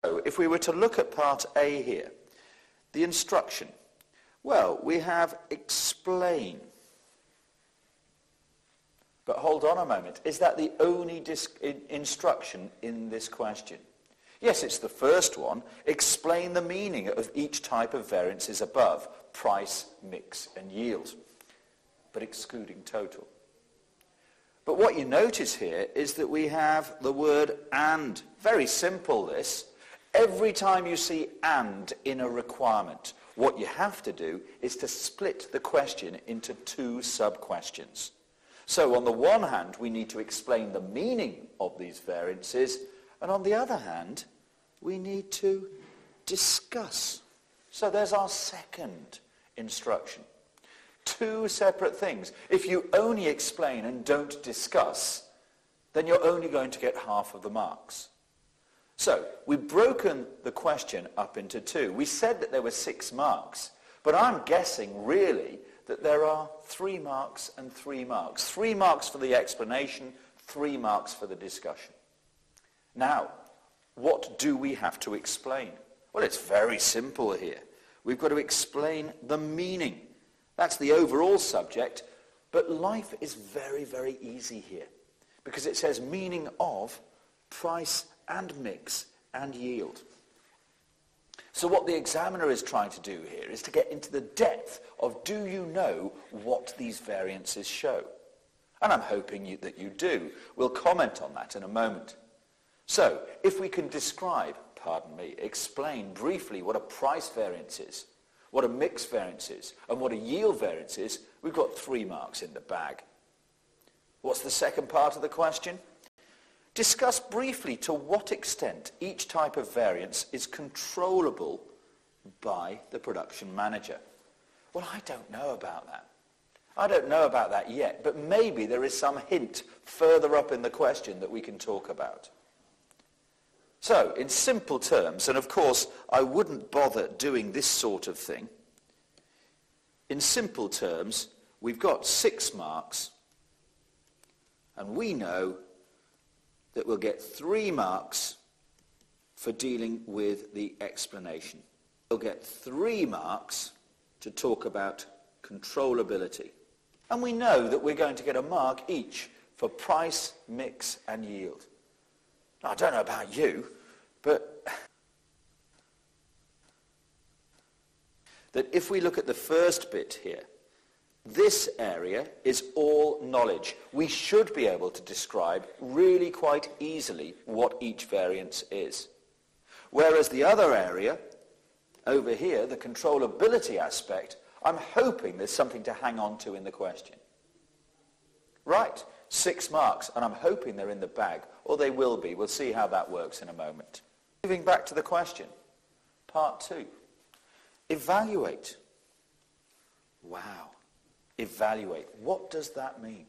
So if we were to look at part A here, the instruction, well, we have explain. But hold on a moment, is that the only instruction in this question? Yes, it's the first one. Explain the meaning of each type of variances above, price, mix, and yield, but excluding total. But what you notice here is that we have the word and. Very simple, this. Every time you see and in a requirement, what you have to do is to split the question into two sub-questions. So on the one hand, we need to explain the meaning of these variances, and on the other hand, we need to discuss. So there's our second instruction. Two separate things. If you only explain and don't discuss, then you're only going to get half of the marks. So we've broken the question up into two. We said that there were 6 marks, but I'm guessing really that there are 3 marks and 3 marks. 3 marks for the explanation, 3 marks for the discussion. Now, what do we have to explain? Well, it's very simple here. We've got to explain the meaning. That's the overall subject, but life is very, very easy here because it says meaning of price and mix and yield. So what the examiner is trying to do here is to get into the depth of, do you know what these variances show? And I'm hoping that you do. We'll comment on that in a moment. So, if we can explain briefly what a price variance is, what a mix variance is, and what a yield variance is, we've got 3 marks in the bag. What's the second part of the question? Discuss briefly to what extent each type of variance is controllable by the production manager. Well, I don't know about that. I don't know about that yet, but maybe there is some hint further up in the question that we can talk about. So, in simple terms, and of course I wouldn't bother doing this sort of thing, in simple terms, we've got 6 marks, and we know that we'll get 3 marks for dealing with the explanation. We'll get 3 marks to talk about controllability. And we know that we're going to get a mark each for price, mix, and yield. Now, I don't know about you, but that if we look at the first bit here, this area is all knowledge. We should be able to describe really quite easily what each variance is. Whereas the other area, over here, the controllability aspect, I'm hoping there's something to hang on to in the question. Right, 6 marks, and I'm hoping they're in the bag, or they will be. We'll see how that works in a moment. Moving back to the question, part 2. Evaluate. Wow. Evaluate. What does that mean?